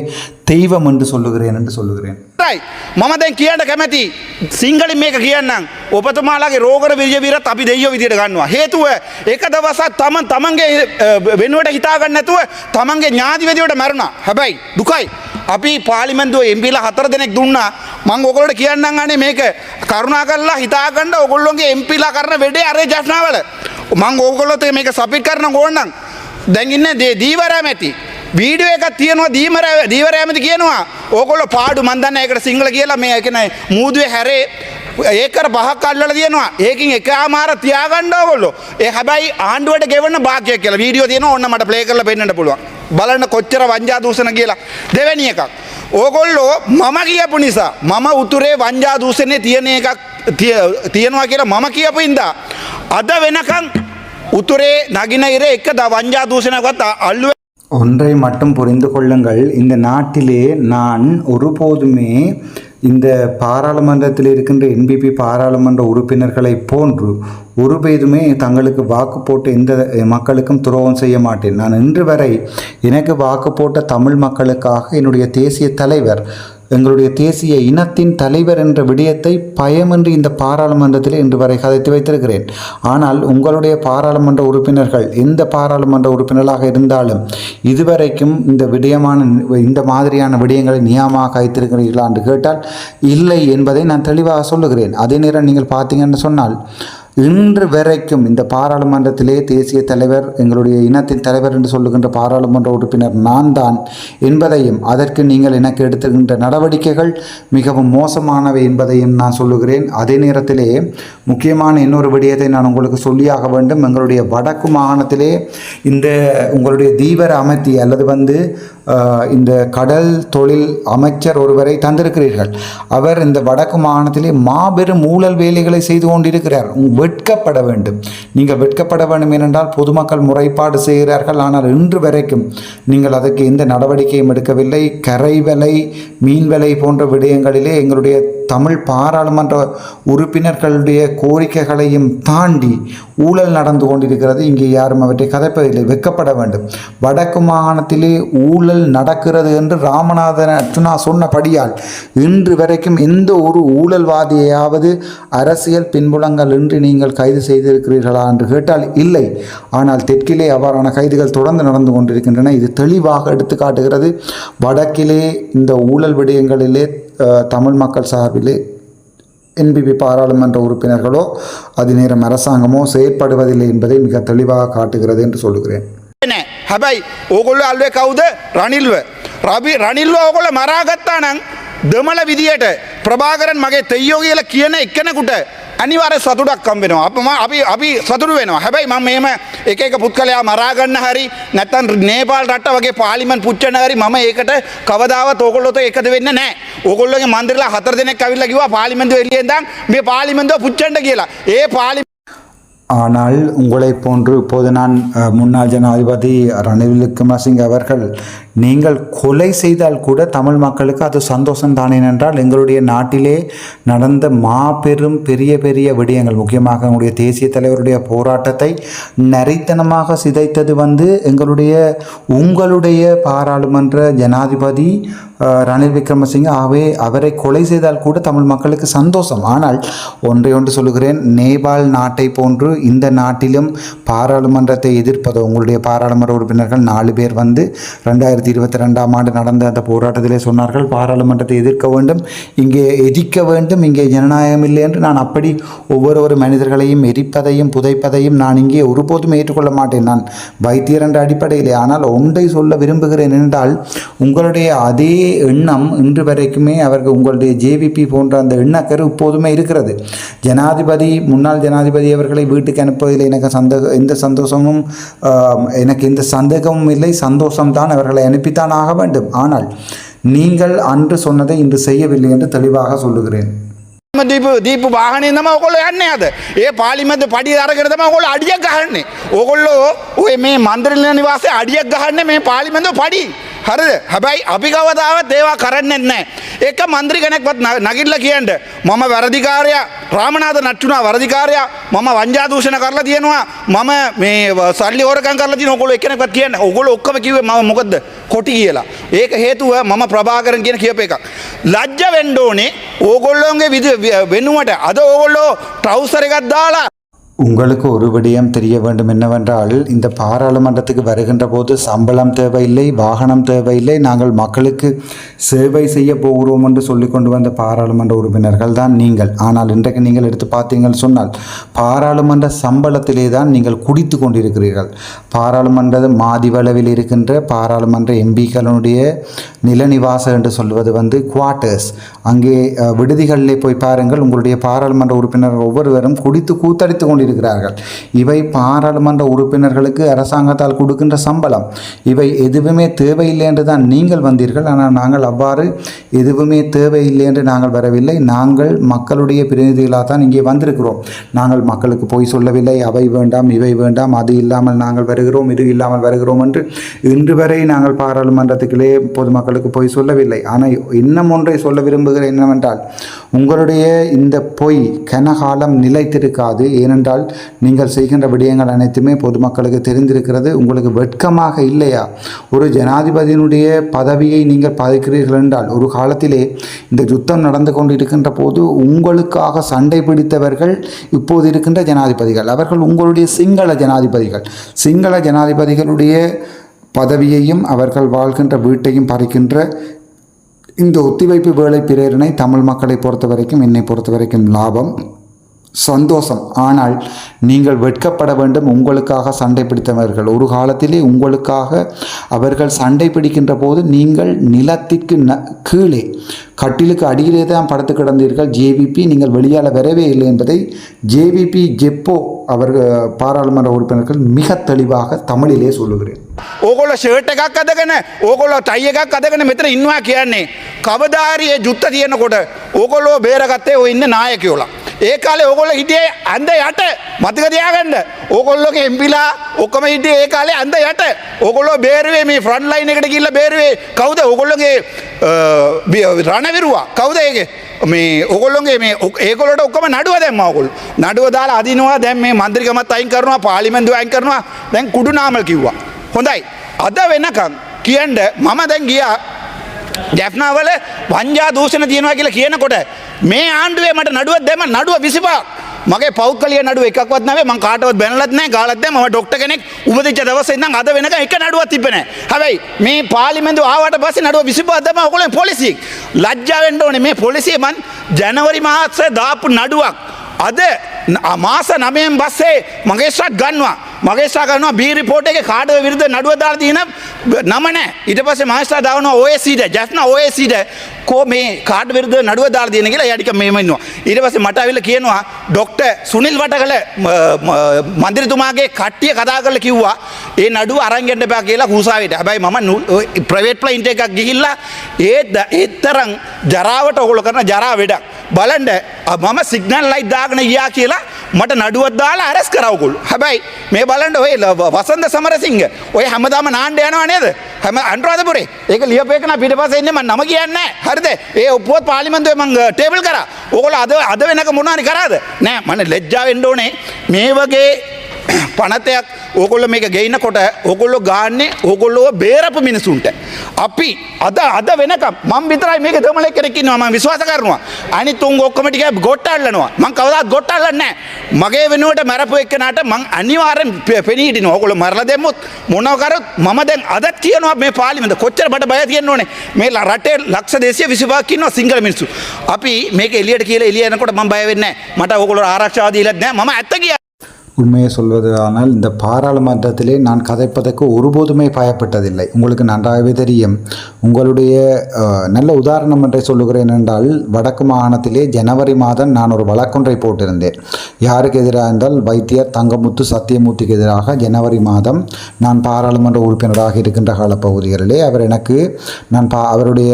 தெய்வம் என்று சொல்லுகிறேன். මම දැන් කියන්න කැමැති සිංහලින් මේක කියන්නම්. ඔබතුමාලාගේ රෝගර විජයවීරත් අපි දෙයියෝ විදියට ගන්නවා. හේතුව එක දවසක් තමන්ගේ වෙනුවට හිතා ගන්න නැතුව තමන්ගේ ඥාති වෙදියට මැරුණා. හැබැයි දුකයි. අපි පාර්ලිමේන්තුවේ එම්පීලා 4 දෙනෙක් දුන්නා. මම ඔයගොල්ලෝට කියන්නම් අනේ මේක කරුණා කරලා හිතා ගන්න ඔයගොල්ලෝගේ එම්පීලා කරන වැඩේ අරේ ජස්නාවල. මම ඔයගොල්ලෝත් මේක සබ්මිට් කරන ඕනනම් දැන් ඉන්නේ දීවරෑමැති වීඩියෝ එකක් තියෙනවා දීවරෑමැති කියනවා ඕගොල්ලෝ පාඩු මන් දන්නේ ඒකට සිංහල කියලා මේ කියන්නේ මූදුවේ හැරේ ඒකර පහක් අල්ලලා තියෙනවා. ඒකින් එකමාර තියාගන්න ඕගොල්ලෝ. ඒ හැබැයි ආණ්ඩුවට ගෙවන්න භාග්‍යයක් කියලා වීඩියෝ තියෙනවා. ඕන්න මට ප්ලේ කරලා පෙන්නන්න පුළුවන්. බලන්න කොච්චර වංජා දූෂණ කියලා. දෙවෙනි එකක් ඕගොල්ලෝ මම කියපු නිසා මම උතුරේ වංජා දූෂණේ තියෙන එකක් තියෙනවා කියලා මම කියපු ඉඳා අද වෙනකන් උතුරේ නගින ඉරේ එක වංජා දූෂණයක්වත් අල්ලුවේ. ஒன்றை மட்டும் புரிந்து கொள்ளுங்கள். இந்த நாட்டிலே நான் ஒருபோதுமே இந்த பாராளுமன்றத்தில் இருக்கின்ற என்பிபி பாராளுமன்ற உறுப்பினர்களை போன்று ஒருபோதுமே தங்களுக்கு வாக்கு போட்ட எந்த மக்களுக்கும் துரோகம் செய்ய மாட்டேன். நான் இன்று வரை எனக்கு வாக்கு போட்ட தமிழ் மக்களுக்காக என்னுடைய தேசிய தலைவர் எங்களுடைய தேசிய இனத்தின் தலைவர் என்ற விடயத்தை பயமின்றி இந்த பாராளுமன்றத்தில் இன்று வரை கதைத்து வைத்திருக்கிறேன். ஆனால் உங்களுடைய பாராளுமன்ற உறுப்பினர்கள் எந்த பாராளுமன்ற உறுப்பினர்களாக இருந்தாலும் இதுவரைக்கும் இந்த மாதிரியான விடயங்களை நியாயமாக கைத்திருக்கிறீர்களா என்று கேட்டால் இல்லை என்பதை நான் தெளிவாக சொல்லுகிறேன். அதே நேரம் நீங்கள் பார்த்தீங்கன்னு சொன்னால் இன்று வரைக்கும் இந்த பாராளுமன்றத்திலே தேசிய தலைவர், எங்களுடைய இனத்தின் தலைவர் என்று சொல்லுகின்ற பாராளுமன்ற உறுப்பினர் நான் தான் என்பதையும், அதற்கு நீங்கள் எனக்கு எடுத்துகின்ற நடவடிக்கைகள் மிகவும் மோசமானவை என்பதையும் நான் சொல்லுகிறேன். அதே நேரத்திலே முக்கியமான இன்னொரு விடயத்தை நான் உங்களுக்கு சொல்லியாக வேண்டும். எங்களுடைய வடக்கு மாகாணத்திலே இந்த உங்களுடைய தீவிர அமைத்தி அல்லது இந்த கடல் தொழில் அமைச்சர் ஒருவரை தந்திருக்கிறீர்கள். அவர் இந்த வடக்கு மாகாணத்திலே மாபெரும் ஊழல் வேலைகளை செய்து கொண்டிருக்கிறார். வெட்கப்பட வேண்டும். நீங்கள் வெட்கப்பட வேண்டும் ஏனென்றால் பொதுமக்கள் முறைப்பாடு செய்கிறார்கள். ஆனால் இன்று வரைக்கும் நீங்கள் அதற்கு எந்த நடவடிக்கையும் எடுக்கவில்லை. கரை விலை, மீன் விலை போன்ற விடயங்களிலே எங்களுடைய தமிழ் பாராளுமன்ற உறுப்பினர்களுடைய கோரிக்கைகளையும் தாண்டி ஊழல் நடந்து கொண்டிருக்கிறது. இங்கே யாரும் அவற்றை கதைப்பதில்லை. வெட்கப்பட வேண்டும். வடக்கு மாகாணத்திலே ஊழல் நடக்கிறது என்று ராமநாதன் அர்ச்சுனா சொன்னபடியால் இன்று வரைக்கும் எந்த ஒரு ஊழல்வாதியாவது அரசியல் பின்புலங்கள் இன்றி நீங்கள் கைது செய்திருக்கிறீர்களா என்று கேட்டால் இல்லை. ஆனால் தெற்கிலே அவ்வாறான கைதுகள் தொடர்ந்து நடந்து கொண்டிருக்கின்றன. இது தெளிவாக எடுத்து காட்டுகிறது. வடக்கிலே இந்த ஊழல் விடயங்களிலே தமிழ் மக்கள் சார்பிலே என்பிபி பாராளுமன்ற உறுப்பினர்களோ அது நேரம் அரசாங்கமோ செயற்படுவதில்லை என்பதை மிக தெளிவாக காட்டுகிறது என்று சொல்லுகிறேன். හැබැයි ඕගොල්ලෝ අල්වේ කවුද? රනිල්ව ඕගොල්ලෝ මරාගත්තා නම් දෙමළ විදියට ප්‍රභාකරන් මගේ තෙයියෝ කියලා කියන එක්කෙනෙකුට අනිවාර්ය සතුටක් හම්බ වෙනවා. අපි සතුටු වෙනවා. හැබැයි මම මේම එක එක පුත්කලයා මරා ගන්න හරි නැත්නම් නේපාල් රට වගේ පාර්ලිමේන්තු පුච්චන හරි මම ඒකට කවදාවත් ඕගොල්ලෝත් එකද වෙන්නේ නැහැ. ඕගොල්ලෝගේ මන්දිරලා 4 දෙනෙක් ඇවිල්ලා කිව්වා පාර්ලිමේන්තුව එළියෙන් දාන්න මේ පාර්ලිමේන්තුව පුච්චන්න කියලා. ඒ ஆனால் உங்களை போன்று இப்போது நான் முன்னாள் ஜனாதிபதி ரணில் விக்ரமசிங்கே அவர்கள் நீங்கள் கொலை செய்தால் கூட தமிழ் மக்களுக்கு அது சந்தோஷம் தானே என்றால் எங்களுடைய நாட்டிலே நடந்த மாபெரும் பெரிய பெரிய விடயங்கள், முக்கியமாக எங்களுடைய தேசிய தலைவருடைய போராட்டத்தை நரித்தனமாக சிதைத்தது உங்களுடைய பாராளுமன்ற ஜனாதிபதி ரணில் விக்ரமசிங்கே. ஆகவே அவரை கொலை செய்தால் கூட தமிழ் மக்களுக்கு சந்தோஷம். ஆனால் ஒன்று சொல்லுகிறேன், நேபாள் நாட்டை போன்று இந்த நாட்டிலும் பாராளுமன்றத்தை எதிர்ப்பதோ, உங்களுடைய பாராளுமன்ற உறுப்பினர்கள் 4 பேர் 2022ஆம் ஆண்டு நடந்த அந்த போராட்டத்திலே சொன்னார்கள் பாராளுமன்றத்தை எதிர்க்க வேண்டும், இங்கே எரிக்க வேண்டும், இங்கே ஜனநாயகம் இல்லை என்று. நான் அப்படி ஒவ்வொரு மனிதர்களையும் எரிப்பதையும் புதைப்பதையும் நான் இங்கே ஒருபோதும் ஏற்றுக்கொள்ள மாட்டேன். நான் வைத்தியர் என்ற அடிப்படையிலே. ஆனால் ஒன்றை சொல்ல விரும்புகிறேன் என்றால், உங்களுடைய அதே எண்ணம் இன்று வரைக்குமே உங்களுடைய ஜேவிபி போன்ற அந்த எண்ணக்கரு இப்போதுமே இருக்கிறது. முன்னாள் ஜனாதிபதி அவர்களை வீட்டுக்கு அனுப்புவதில் எனக்கு எந்த சந்தேகமும் இல்லை. சந்தோஷம்தான், அவர்களை அனுப்பித்தான் ஆக வேண்டும். ஆனால் நீங்கள் அன்று சொன்னதை இன்று செய்யவில்லை என்று தெளிவாக சொல்லுகிறேன். දීපු වාහනේ තමයි ඔයගොල්ලෝ යන්නේ අද. ඒ පාර්ලිමේන්තු පඩිය අරගෙන තමයි ඔයගොල්ලෝ අඩියක් ගහන්නේ. ඔයගොල්ලෝ ඔය මේ මන්ත්‍රීල නිවාසේ අඩියක් ගහන්නේ මේ පාර්ලිමේන්තු පඩි. හරිද? හැබැයි අපි කවදාවත් ඒවා කරන්නේ නැහැ. එක മന്ത്രി කෙනෙක්වත් නගිටලා කියන්න මම වැරදිකාරයා, රාමනාථන් අර්චුනා වැරදිකාරයා, මම වංජා දූෂණ කරලා තියෙනවා, මම මේ සල්ලි හොරකම් කරලා තියෙනවා. ඔයගොල්ලෝ එක්කෙනෙක්වත් කියන්නේ. ඔයගොල්ලෝ ඔක්කොම කිව්වේ මම මොකද්ද? කොටි කියලා. ඒක හේතුව මම ප්‍රභාකරන් කියන කියප එකක්. ලැජ්ජ වෙන්න ඕනේ ඕගොල්ලෝගේ වෙනුවට. අද ඕගොල්ලෝ ට්‍රවුසර් එකක් දාලා. உங்களுக்கு ஒரு விடயம் தெரிய வேண்டும் என்னவென்றால், இந்த பாராளுமன்றத்துக்கு வருகின்ற போது சம்பளம் தேவையில்லை, வாகனம் தேவையில்லை, நாங்கள் மக்களுக்கு சேவை செய்ய போகிறோம் என்று சொல்லி கொண்டு வந்த பாராளுமன்ற உறுப்பினர்கள் தான் நீங்கள். ஆனால் இன்றைக்கு நீங்கள் எடுத்து பார்த்தீங்கன்னு சொன்னால் பாராளுமன்ற சம்பளத்திலே தான் நீங்கள் குடித்து கொண்டிருக்கிறீர்கள். பாராளுமன்ற மாதிவளவில் இருக்கின்ற பாராளுமன்ற எம்பிக்களுடைய நிலநிவாசம் என்று சொல்வது குவார்ட்டர்ஸ். அங்கே விடுதிகளிலே போய் பாருங்கள், உங்களுடைய பாராளுமன்ற உறுப்பினர்கள் ஒவ்வொருவரும் குடித்து கூத்தடித்து கொண்டிருக்கிறார்கள். இவை பாராளுமன்ற உறுப்பினர்களுக்கு அரசாங்கத்தால் கொடுக்கின்ற சம்பளம். இவை எதுவுமே தேவையில்லை என்று தான் நீங்கள் வந்தீர்கள். ஆனால் நாங்கள் அவ்வாறு எதுவுமே தேவையில்லை என்று நாங்கள் வரவில்லை. நாங்கள் மக்களுடைய பிரதிநிதிகளாக தான் இங்கே வந்திருக்கிறோம். நாங்கள் மக்களுக்கு போய் சொல்லவில்லை, அவை வேண்டாம், இவை வேண்டாம், அது இல்லாமல் நாங்கள் வருகிறோம், இது இல்லாமல் வருகிறோம் என்று இன்று வரை நாங்கள் பாராளுமன்றத்துக்குள்ளே பொதுமக்களுக்கு போய் சொல்லவில்லை. ஆனால் இன்னும் ஒன்றை சொல்ல விரும்புகிறேன் என்னவென்றால், உங்களுடைய இந்த பொய் கனகாலம் நிலைத்திருக்காது. ஏனென்றால் ஏனென்றால் நீங்கள் செய்கின்ற விடயங்கள் அனைத்துமே பொதுமக்களுக்கு தெரிந்திருக்கிறது. உங்களுக்கு வெட்கமாக இல்லையா? ஒரு ஜனாதிபதியினுடைய பதவியை நீங்கள் பாதிக்கிறீர்கள் என்றால், ஒரு காலத்திலே இந்த யுத்தம் நடந்து கொண்டிருக்கின்ற போது உங்களுக்காக சண்டை பிடித்தவர்கள் இப்போது இருக்கின்ற ஜனாதிபதிகள். அவர்கள் உங்களுடைய சிங்கள ஜனாதிபதிகள். சிங்கள ஜனாதிபதிகளுடைய பதவியையும் அவர்கள் வாழ்கின்ற வீட்டையும் பறிக்கின்ற இந்த ஒத்திவைப்பு வேலை பிரேரணை தமிழ் மக்களை பொறுத்த வரைக்கும், என்னை பொறுத்த வரைக்கும் லாபம், சந்தோஷம். ஆனால் நீங்கள் வெட்கப்பட வேண்டும். உங்களுக்காக சண்டை பிடித்தவர்கள் ஒரு காலத்திலே உங்களுக்காக அவர்கள் சண்டை பிடிக்கின்ற போது நீங்கள் நிலத்திற்கு கீழே கட்டிலுக்கு அடியிலே தான் படுத்து கிடந்தீர்கள். ஜேவிபி நீங்கள் வெளியால் வரவே இல்லை என்பதை ஜேவிபி ஜெப்போ அவர்கள் பாராளுமன்ற உறுப்பினர்கள் மிக தெளிவாக தமிழிலே சொல்லுகிறேன். ඕගොල්ලෝ ෂර්ට් එකක් අදගෙන ඕගොල්ලෝ ටයි එකක් අදගෙන මෙතන ඉන්නවා කියන්නේ කවදාහරි ඒ ජුත්ත තියෙනකොට ඕගොල්ලෝ බේරගත්තේ ඔය ඉන්න නායකයෝලා. ඒ කාලේ ඕගොල්ලෝ හිටියේ අන්ද යට මතක තියාගන්න. ඕගොල්ලෝගේ එම්පිලා ඔක්කොම හිටියේ ඒ කාලේ අන්ද යට. ඕගොල්ලෝ බේරුවේ මේ ෆ්‍රන්ට් ලයින් එකට ගිහිල්ලා බේරුවේ කවුද? ඕගොල්ලෝගේ රණවිරුවා කවුද ඒකේ? මේ ඕගොල්ලෝගේ මේ ඒගොල්ලෝට ඔක්කොම නඩුව දැම්මා. ඕගොල්ලෝ නඩුව දාලා අදිනවා. දැන් මේ මන්ත්‍රීකමත් අයින් කරනවා, පාර්ලිමේන්තුව අයින් කරනවා. දැන් කුඩු නාමල් කිව්වා. හොඳයි. අද වෙනකම් කියන්න මම දැන් ගියා ජැෆ්නාවල වංජා දූෂණ තියෙනවා කියලා කියනකොට මේ ආණ්ඩුවේ මට නඩුවක් දැම්ම. නඩුව 25ක්. මගේ පෞද්ගලික නඩුව එකක්වත් නැවේ. මං කාටවත් බැනලත් නැහැ, ගාලත් නැහැ. මම ડોක්ටර් කෙනෙක් උපදිච්ච දවසේ ඉඳන් අද වෙනකම් එක නඩුවක් තිබ්බේ නැහැ. හැබැයි මේ පාර්ලිමේන්තුව ආවට පස්සේ නඩුව 25ක් දැම්ම. ඔයගොල්ලෝ පොලිසිය ලැජ්ජා වෙන්න ඕනේ. මේ පොලිසිය මං ජනවරි මාසේ දාපු නඩුවක් අද මාස 9න් පස්සේ මගේස්ත්‍රාට් ගන්නවා. මගේස්ත්‍රාට් ගන්නවා බී රිපෝට් එකේ කාඩව විරුද්ධ නඩුව දාලා තියෙන නම නැහැ. ඊට පස්සේ මහේස්ත්‍රාට් දානවා OACට, ජැෆ්නා OACට කෝ මේ කාඩ විරුද්ධ නඩුව දාලා තියෙන කියලා එයා ටික මෙහෙම ඉන්නවා. ඊට පස්සේ මට අවිල කියනවා ડોක්ටර් සුනිල් වටකල මන්ත්‍රීතුමාගේ කට්ටිය කතා කරලා කිව්වා ඒ නඩුව අරන් යන්න එපා කියලා හුසාවිට. හැබැයි මම ප්‍රයිවේට් ප්ලේන් එකක් ගිහිල්ලා ඒ තරම් ජරාවට ඔයගොල්ලෝ කරන ජරා වැඩක් බලන්න මම සිග්නල් ලයිට් දාගෙන ගියා කියලා මට නඩුවක් දාලා අරස් කරා ඔයගොල්ලෝ. හැබැයි මේ බලන්න ඔය වසන්ත සමරසිංහ ඔය හැමදාම නාන්න යනවා නේද? හැම අනුරාධපුරේ. ඒක ලියපේකන පිටපස්සේ ඉන්නේ මම නම කියන්නේ නැහැ. හරිද? ඒ ඔප්පුවත් පාර්ලිමේන්තුවේ මං ටේබල් කරා. ඔයගොල්ලෝ අද වෙනක මොනවාරි කරාද? නෑ මම ලැජ්ජා වෙන්න ඕනේ. මේ වගේ පනතයක් ඕගොල්ලෝ මේක ගේනකොට ඕගොල්ලෝ ගාන්නේ ඕගොල්ලෝ බේරපු මිනිසුන්ට. අපි අද වෙනකම් මම විතරයි මේක දෙමළ කෙනෙක් ඉන්නවා මම විශ්වාස කරනවා. අනිත් උන් ඔක්කොම ටික ගොට්ට අල්ලනවා. මම කවදාවත් ගොට්ට අල්ලන්නේ නැහැ. මගේ වෙනුවට මරපු එක්කනට මං අනිවාර්යෙන් පෙනී හිටිනවා. ඕගොල්ලෝ මරලා දැම්මොත් මොනව කරොත් මම දැන් අදත් කියනවා මේ පාර්ලිමේන්තුව කොච්චර බඩ බය තියෙන්න ඕනේ. මේ රටේ ලක්ෂ 225ක් ඉන්නවා සිංහල මිනිස්සු. අපි මේක එළියට කියලා එළිය යනකොට මම බය වෙන්නේ නැහැ. මට ඕගොල්ලෝ ආරක්ෂාව දීලත් නැහැ. மම ඇත්ත කිය உண்மையை சொல்வதானால் இந்த பாராளுமன்றத்திலே நான் கதைப்பதற்கு ஒருபோதுமே பயப்பட்டதில்லை. உங்களுக்கு நன்றாகவே தெரியும். உங்களுடைய நல்ல உதாரணம் என்றை சொல்லுகிறேன் என்றால், வடக்கு மாகாணத்திலே ஜனவரி மாதம் நான் ஒரு வழக்கொன்றை போட்டிருந்தேன். யாருக்கு எதிராக என்றால் வைத்தியர் தங்கமுத்து சத்தியமூர்த்திக்கு எதிராக ஜனவரி மாதம் நான் பாராளுமன்ற உறுப்பினராக இருக்கின்ற காலப்பகுதிகளிலே அவர் எனக்கு அவருடைய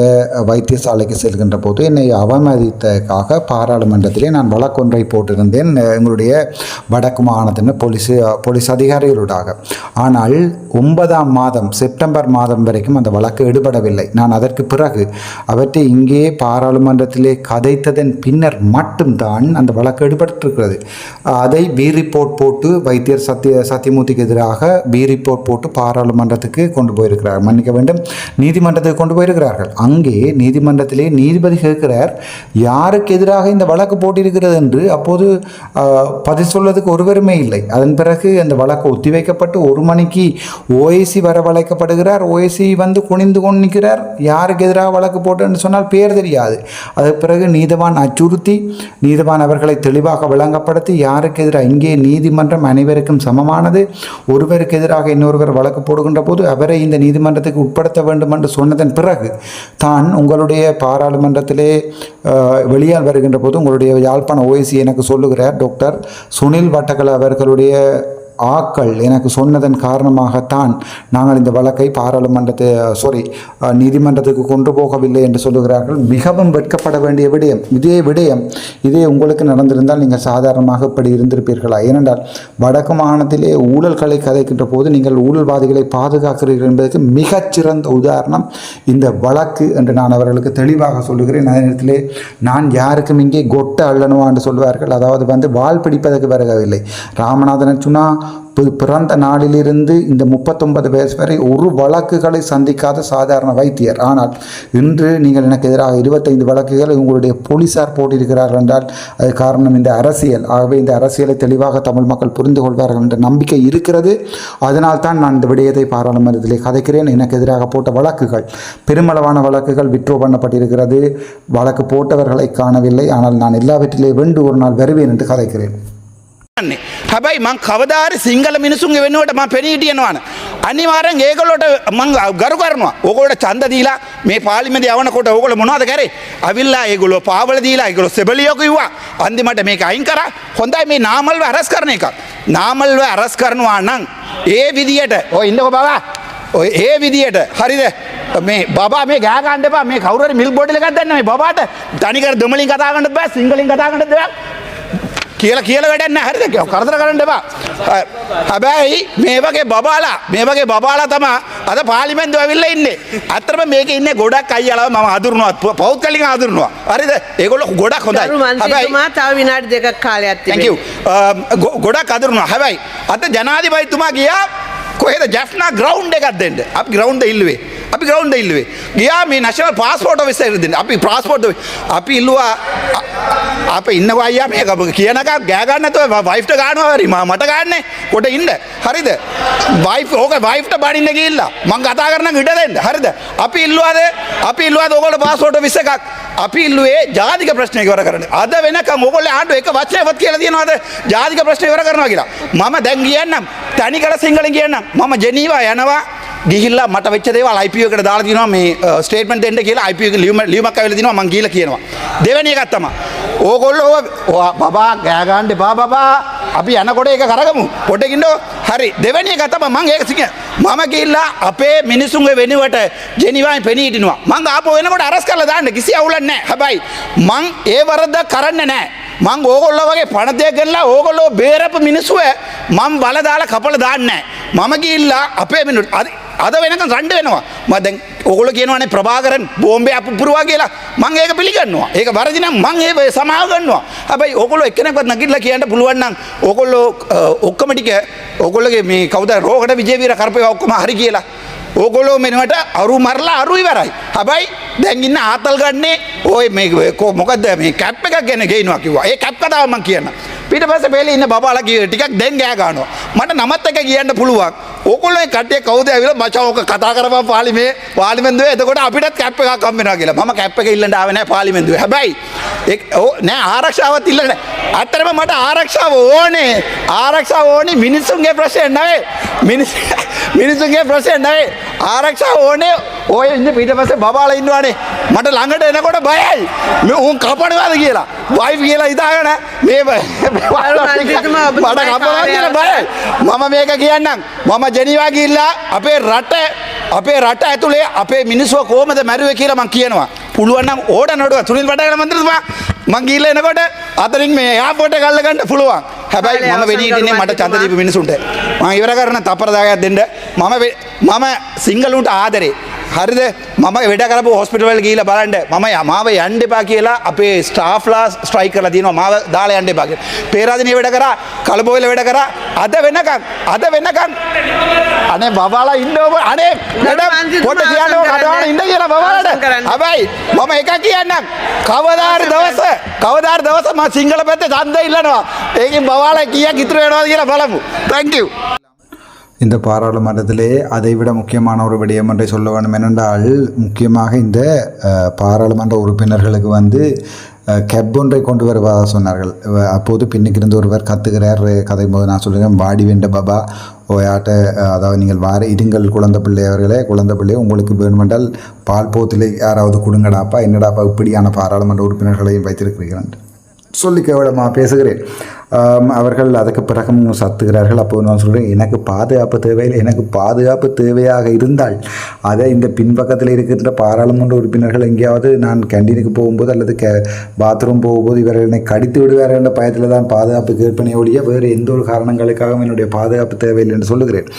வைத்தியசாலைக்கு செல்கின்ற போது என்னை அவமதித்ததற்காக பாராளுமன்றத்திலே நான் வழக்கொன்றை போட்டிருந்தேன் எங்களுடைய வடக்கு மாகாண போலீஸ் அதிகாரிகளூடாக. ஆனால் 9ஆம் மாதம் செப்டம்பர் மாதம் வரைக்கும் அந்த வழக்கு எடுபடவில்லை. நான் அதற்கு பிறகு அவற்றை இங்கே பாராளுமன்றத்திலே கதைத்ததன் பின்னர் மட்டும்தான் அந்த வழக்கு எடுபட்டிருக்கிறது. அதை பி ரிப்போர்ட் போட்டு வைத்தியர் சத்தியமூர்த்திக்கு எதிராக பி ரிப்போர்ட் போட்டு பாராளுமன்றத்துக்கு கொண்டு போயிருக்கிறார்கள். மன்னிக்க வேண்டும், நீதிமன்றத்துக்கு கொண்டு போயிருக்கிறார்கள். அங்கே நீதிமன்றத்திலே நீதிபதி கேட்கிறார், யாருக்கு எதிராக இந்த வழக்கு போட்டிருக்கிறது என்று. அப்போது பதில் சொல்வதற்கு ஒருவருமே இல்லை. அதன் பிறகு அந்த வழக்கு ஒத்திவைக்கப்பட்டு 1 மணிக்கு ஓஏசி வரவழைக்கப்படுகிறார். ஓஏசி வந்து குனிந்து கொண்டு நிற்கிறார். யாருக்கு எதிராக வழக்கு போட்டுன்னு சொன்னால் பேர் தெரியாது. அதற்கு பிறகு நீதிவான் அச்சுறுத்தி நீதிவான் அவர்களை தெளிவாக விளங்கப்படுத்தி யாருக்கு எதிராக இங்கே நீதிமன்றம் அனைவருக்கும் சமமானது, ஒருவருக்கு எதிராக இன்னொருவர் வழக்கு போடுகின்ற போது அவரை இந்த நீதிமன்றத்துக்கு உட்படுத்த வேண்டும் என்று சொன்னதன் பிறகு தான் உங்களுடைய பாராளுமன்றத்திலே வெளியால் வருகின்ற போது உங்களுடைய யாழ்ப்பாண ஓஏசி எனக்கு சொல்லுகிறார், டாக்டர் சுனில் வட்டக்கல அவர்களுடைய ஆக்கள் எனக்கு சொன்னதன் காரணமாகத்தான் நாங்கள் இந்த வழக்கை நீதிமன்றத்துக்கு கொண்டு போகவில்லை என்று சொல்லுகிறார்கள். மிகவும் வெட்கப்பட வேண்டிய விடயம். இதே உங்களுக்கு நடந்திருந்தால் நீங்கள் சாதாரணமாக இப்படி இருந்திருப்பீர்களா? ஏனென்றால் வடக்கு மாகாணத்திலே ஊழல்களை கதைக்கின்ற போது நீங்கள் ஊழல்வாதிகளை பாதுகாக்கிறீர்கள் என்பதற்கு மிகச்சிறந்த உதாரணம் இந்த வழக்கு என்று நான் அவர்களுக்கு தெளிவாக சொல்லுகிறேன். அதே நேரத்திலே நான் யாருக்கும் இங்கே கொட்ட அள்ளணுவா என்று சொல்வார்கள். அதாவது வால் பிடிப்பதற்கு வருகவில்லை. ராமநாதன் அர்ஜுனா பிறந்த நாளிலிருந்து இந்த 39 வயசு வரை ஒரு வழக்குகளை சந்திக்காத சாதாரண வைத்தியர். ஆனால் இன்று நீங்கள் எனக்கு எதிராக 25 வழக்குகளை உங்களுடைய போலீசார் போட்டிருக்கிறார்கள் என்றால் அது காரணம் இந்த அரசியல். ஆகவே இந்த அரசியலை தெளிவாக தமிழ் மக்கள் புரிந்து கொள்வார்கள் என்ற நம்பிக்கை இருக்கிறது. அதனால்தான் நான் இந்த விடயத்தை பாராளுமன்றத்திலே கதைக்கிறேன். எனக்கு எதிராக போட்ட வழக்குகள் பெருமளவான வழக்குகள் விட்ரோ பண்ணப்பட்டிருக்கிறது. வழக்கு போட்டவர்களை காணவில்லை. ஆனால் நான் எல்லாவற்றிலே வென்று ஒரு நாள் வருவேன் என்று கதைக்கிறேன். හැබැයි මං කවදාහරි සිංහල මිනිසුන්ගේ වෙනුවට මම පෙනී හිටියනවනේ අනිවාර්යෙන් ඒගොල්ලෝට මං ගරු කරනවා. ඕගොල්ලෝ ඡන්ද දීලා මේ පාර්ලිමේන්තේ යවනකොට ඕගොල්ලෝ මොනවද කරේ? අවිල්ලා ඒගොල්ලෝ පාවල දීලා ඒගොල්ලෝ සෙබලියෝ කිව්වා. අන්තිමට මේක අයින් කරා. හොඳයි මේ නාමල්ව අරස් කරන එක. නාමල්ව අරස් කරනවා නම් ඒ විදියට ඔය ඉන්නකෝ බබා. ඔය ඒ විදියට හරිද? මේ බබා මේ ගෑ ගන්න එපා. මේ කවුරු හරි මිල්ක් බෝටල් එකක් දෙන්න මේ බබාට. තනිකර දෙමලින් කතා කරන්නත් බෑ සිංහලෙන් කතා කරන්නත් බෑ. කියලා වැඩක් නැහැ. හරිද? කරදර කරන්න එපා. හැබැයි මේ වගේ බබාලා තමයි අද පාර්ලිමේන්තුව ඇවිල්ලා ඉන්නේ. අත්‍තරම මේකේ ඉන්නේ ගොඩක් අයියාලා මම අඳුරනවා. පෞද්ගලිකව අඳුරනවා. හරිද? ඒගොල්ලෝ ගොඩක් හොඳයි. හැබැයි තව විනාඩි දෙකක් කාලයක් තිබෙනවා. ගොඩක් අඳුරනවා. හැබැයි අද ජනාධිපතිතුමා ගියා කොහෙද ජැෆ්නා ග්‍රවුන්ඩ් එකක් දෙන්න. අපි ග්‍රවුන්ඩ් ඉල්ලුවේ. ගියා මේ නැෂනල් පාස්පෝර්ට් ඔෆිස් එකට දෙන්න. අපි පාස්පෝර්ට් අපි ඉල්ලුවා අපේ ඉන්නවා අයියා මේක කියනකම් ගෑ ගන්න නැතුව වයිෆ්ට ගන්නවා හරි මට ගන්නනේ කොට ඉන්න. හරිද? වයිෆ්ට බඩින්න ගිහිල්ලා මං කතා කරන ඉඩ දෙන්න. හරිද? අපි ඉල්ලුවාද ඕගොල්ලෝ පාස්පෝර්ට් ඔෆිස් එකක්. අපි ඉල්ලුවේ ජාතික ප්‍රශ්නේ ඉවර කරන්න. අද වෙනකම් ඕගොල්ලෝ ආණ්ඩුව එක වචනයක්වත් කියලා තියෙනවද ජාතික ප්‍රශ්නේ ඉවර කරනවා කියලා? මම දැන් කියන්නම් තනිකර සිංහලෙන් කියන්නම්. මම ජෙනීවා යනවා ගිහිල්ලා මට වෙච්ච දේවල් IPO එකට දාලා තියෙනවා මේ ස්ටේට්මන්ට් දෙන්න කියලා IPO එක ලියුමක් ආවිල්ලා දිනවා මං ගිහිල්ලා කියනවා. දෙවෙනි එකක් තමයි ඕගොල්ලෝ බබා ගෑ ගන්න එපා බබා අපි යනකොට ඒක කරගමු පොඩ්ඩක් ඉන්නෝ. හරි දෙවෙනි එක තමයි මං ඒක මම ගිහිල්ලා අපේ මිනිසුන්ගේ වෙනුවට ජෙනීවාෙන් පෙනී හිටිනවා. මං ආපහු වෙනකොට අරස් කරලා දාන්න කිසි අවුලක් නැහැ. හැබැයි මං ඒ වරද කරන්නේ නැහැ. මං ඕගොල්ලෝ වගේ පණතයක් ගෙනලා ඕගොල්ලෝ බේරපු මිනිස්සුව මං බල දාලා කපලා දාන්නේ නැහැ. මම ගිහිල්ලා අපේ මිනිස්සු අද වෙනකන් රණ්ඩ වෙනවා. මම දැන් ඕගොල්ලෝ කියනවානේ ප්‍රභාකරන් බෝම්බේ අපුපුරුවා කියලා. මං ඒක පිළිගන්නවා. ඒක වැරදි නම් මං ඒ සමාව ගන්නවා. හැබැයි ඕගොල්ලෝ එක්කෙනෙක්වත් නැගිටලා කියන්න පුළුවන් නම් ඕගොල්ලෝ ඔක්කොම ටික ඕගොල්ලෝගේ මේ කවුද රෝහණ විජේවීර කරපේවා ඔක්කොම හරි කියලා. ඕගොල්ලෝ මෙන්නට අරු මරලා අරු ඉවරයි. හැබැයි දැන් ඉන්න ආතල් ගන්නේ ඔය මේ මොකද්ද මේ කැප් එකක් ගැන ගේනවා කිව්වා. ඒ කැප් කතාව මං කියන්න. ඊට පස්සේ පෙළේ ඉන්න බබාලා ටිකක් දැන් ගෑ ගන්නවා. මට නමත් එක කියන්න පුළුවන්. ඕගොල්ලෝ කට්ටිය කවුද ඇවිල්ලා මචං ඔක කතා කරපන් පාර්ලිමේන්තුවේ එතකොට අපිටත් කැප් එකක් හම්බ වෙනවා කියලා. මම කැප් එක ඉල්ලන්න ආවේ නැහැ පාර්ලිමේන්තුවේ. හැබැයි නෑ ආරක්ෂාවත් ඉල්ලන්නේ නැහැ. අත්‍තරම මට ආරක්ෂාව ඕනේ මිනිස්සුන්ගේ ප්‍රශ්න නෙවෙයි. මිනිස්සුන්ගේ ප්‍රශ්න නෙවෙයි. ආරක්ෂාව ඕනේ. ඔය ඉන්නේ පිටපස්සේ බබාලා ඉන්නවානේ. මට ළඟට එනකොට බයයි. උන් කපනවාද කියලා. වයිෆ් කියලා හිතාගෙන මේ මට කපනවා කියලා බයයි. මම මේක කියන්නම්. මම ජෙනීවා ගිහිල්ලා අපේ රට ඇතුලේ අපේ මිනිස්සුව කොහමද මැරුවේ කියලා මං කියනවා. පුළුවන් නම් ඕඩනඩුව සුනිල් වඩාගල මන්ත්‍රීතුමා මං ගිහිල්ලා එනකොට අතරින් මේ එයාපෝට් එක අල්ල ගන්න පුළුවන්. හැබැයි මම වෙණී ඉන්නේ මට ඡන්ද දීපු මිනිසුන්ට. මම ඉවර කරන තප්පරදායක් දෙන්න. මම සිංගලුන්ට ආදරේ. හරිද? මම වැඩ කරපු හොස්පිටල් වල ගිහිල්ලා බලන්න මම මාව යන්න එපා කියලා අපේ ස්ටාෆ්ලා ස්ට්‍රයික් කරලා තියෙනවා. මාව දාලා යන්න එපා කියලා. පේරාදෙනිය වැඩ කරා, කලබෝයිල වැඩ කරා. අද වෙනකන් අනේ බබාලා ඉන්නව අනේ පොඩ්ඩ කියන්නකො කඩවන ඉන්න කියලා බබාලාට. හැබැයි මම එකක් කියන්නම්. කවදාහරි දවස මම සිංගල පැත්තේ ඡන්ද ඉල්ලනවා. ඒකෙන් බබාලා කීයක් ඉතුරු වෙනවද කියලා බලමු. Thank you. இந்த பாராளுமன்றத்திலே அதைவிட முக்கியமான ஒரு விடயம் ஒன்றை சொல்ல வேண்டும் என்னென்றால் முக்கியமாக இந்த பாராளுமன்ற உறுப்பினர்களுக்கு கேப் ஒன்றை கொண்டு வருவதாக சொன்னார்கள். அப்போது பின்னுக்கு இருந்து ஒருவர் கத்துகிறார். கதையும் போது நான் சொல்கிறேன் வாடி வேண்ட பாபா ஓயாட்ட அதாவது நீங்கள் இருங்கள் குழந்தை பிள்ளை உங்களுக்கு வேணுமென்றால் பால் போத்திலே யாராவது கொடுங்கடாப்பா என்னடாப்பா இப்படியான பாராளுமன்ற உறுப்பினர்களையும் வைத்திருக்கிறீர்கள் சொல்லி கேவலமாக பேசுகிறேன். அவர்கள் அதுக்கு பிறகும் சத்துகிறார்கள். அப்போது நான் சொல்கிறேன், எனக்கு பாதுகாப்பு தேவையில்லை. எனக்கு பாதுகாப்பு தேவையாக இருந்தால் அதை இந்த பின்பக்கத்தில் இருக்கின்ற பாராளுமன்ற உறுப்பினர்கள் எங்கேயாவது நான் கேண்டீனுக்கு போகும்போது அல்லது பாத்ரூம் போகும்போது இவர்கள் என்னை கடித்து விடுவார்கள் என்ற பயத்தில் தான் பாதுகாப்பு கேட்பனே ஒழிய வேறு எந்த ஒரு காரணங்களுக்காகவும் என்னுடைய பாதுகாப்பு தேவையில்லை என்று சொல்லுகிறேன்.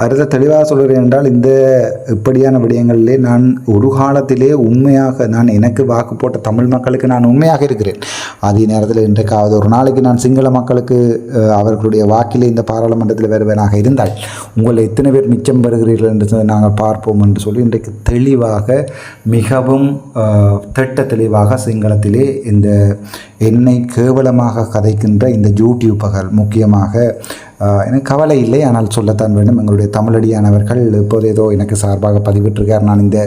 அடுத்த தெளிவாக சொல்கிறேன் என்றால், இந்த இப்படியான விடயங்களிலே நான் ஒரு காலத்திலே உண்மையாக நான் எனக்கு வாக்கு போட்ட தமிழ் மக்களுக்கு நான் உண்மையாக இருக்கிறேன். அதே நேரத்தில் இன்றைக்காவது ஒரு நாளைக்கு நான் சிங்கள மக்களுக்கு அவர்களுடைய வாக்கிலே இந்த பாராளுமன்றத்தில் வருவனாக இருந்தால் உங்களை எத்தனை பேர் மிச்சம் பெறுகிறீர்கள் என்று நாங்கள் பார்ப்போம் என்று சொல்லி இன்றைக்கு தெளிவாக மிகவும் திட்ட தெளிவாக சிங்களத்திலே இந்த என்னை கேவலமாக கதைக்கின்ற இந்த யூடியூபர்கள் முக்கியமாக எனக்கு கவலை இல்லை, ஆனால் சொல்லத்தான் வேண்டும். எங்களுடைய தமிழடியானவர்கள் இப்போது ஏதோ எனக்கு சார்பாக பதிவிட்டிருக்கார். நான் இந்த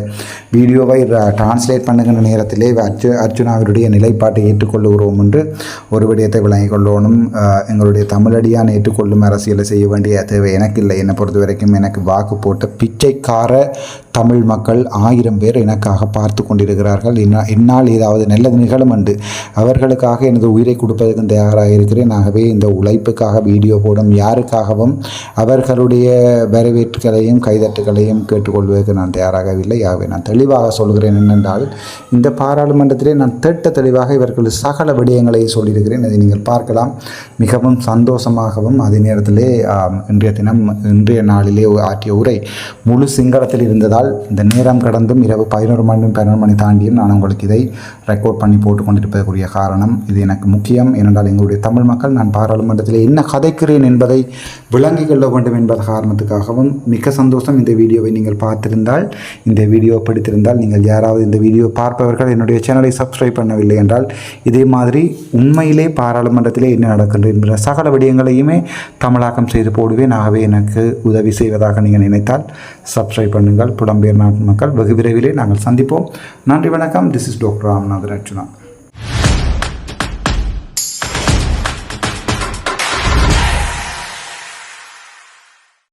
வீடியோவை டிரான்ஸ்லேட் பண்ணுகின்ற நேரத்திலே அர்ஜுனாவினுடைய நிலைப்பாட்டை ஏற்றுக்கொள்ளுகிறோம் என்று ஒரு விடயத்தை விளங்கிக் கொள்ளணும். எங்களுடைய தமிழடியான் ஏற்றுக்கொள்ளும் அரசியலை செய்ய வேண்டிய தேவை எனக்கு இல்லை. என்னை பொறுத்த வரைக்கும் எனக்கு வாக்கு போட்ட பிச்சைக்கார தமிழ் மக்கள் 1000 பேர் எனக்காக பார்த்து கொண்டிருக்கிறார்கள். என்னால் ஏதாவது நல்லது நிகழும் என்று அவர்களுக்காக எனது உயிரை கொடுப்பதற்கு தயாராக இருக்கிறேன். ஆகவே இந்த உழைப்புக்காக வீடியோ போடும் யாருக்காகவும் அவர்களுடைய வரவேற்றுகளையும் கைதட்டுகளையும் கேட்டுக்கொள்வதற்கு நான் தயாராகவில்லை. ஆகவே நான் தெளிவாக சொல்கிறேன் என்னென்றால், இந்த பாராளுமன்றத்திலே நான் திட்ட தெளிவாக இவர்கள் சகல விடயங்களை சொல்லியிருக்கிறேன். அதை நீங்கள் பார்க்கலாம். மிகவும் சந்தோஷமாகவும் அதே நேரத்திலே இன்றைய நாளிலே ஆற்றிய உரை முழு சிங்களத்தில் இருந்ததால் இந்த நேரம் கடந்தும் இரவு 11 மணி தாண்டியும் நான் உங்களுக்கு இதை ரெக்கார்ட் பண்ணி போட்டு கொண்டிருப்பதற்குரிய காரணம் இது எனக்கு முக்கியம். ஏனென்றால் எங்களுடைய தமிழ் மக்கள் நான் பாராளுமன்றத்தில் என்ன கதைக்கிறேன் என்பதை விளங்கிக் கொள்ள வேண்டும் என்பது காரணத்துக்காகவும் மிக்க சந்தோஷம். இந்த வீடியோவை நீங்கள் பார்த்திருந்தால், இந்த வீடியோ பிடித்திருந்தால், நீங்கள் யாராவது இந்த வீடியோ பார்ப்பவர்கள் என்னுடைய சேனலை சப்ஸ்கிரைப் பண்ணவில்லை என்றால் இதே மாதிரி உண்மையிலே பாராளுமன்றத்திலே என்ன நடக்கின்றது என்ற சகல விடயங்களையுமே தமிழாக்கம் செய்து போடுவேன். ஆகவே எனக்கு உதவி செய்வதாக நீங்கள் நினைத்தால் சப்ஸ்கிரைப் பண்ணுங்கள். புலம்பெயர் நாட்டு மக்கள் வெகு விரைவிலே நாங்கள் சந்திப்போம். நன்றி, வணக்கம். This is doctor Ramanathan Arjuna.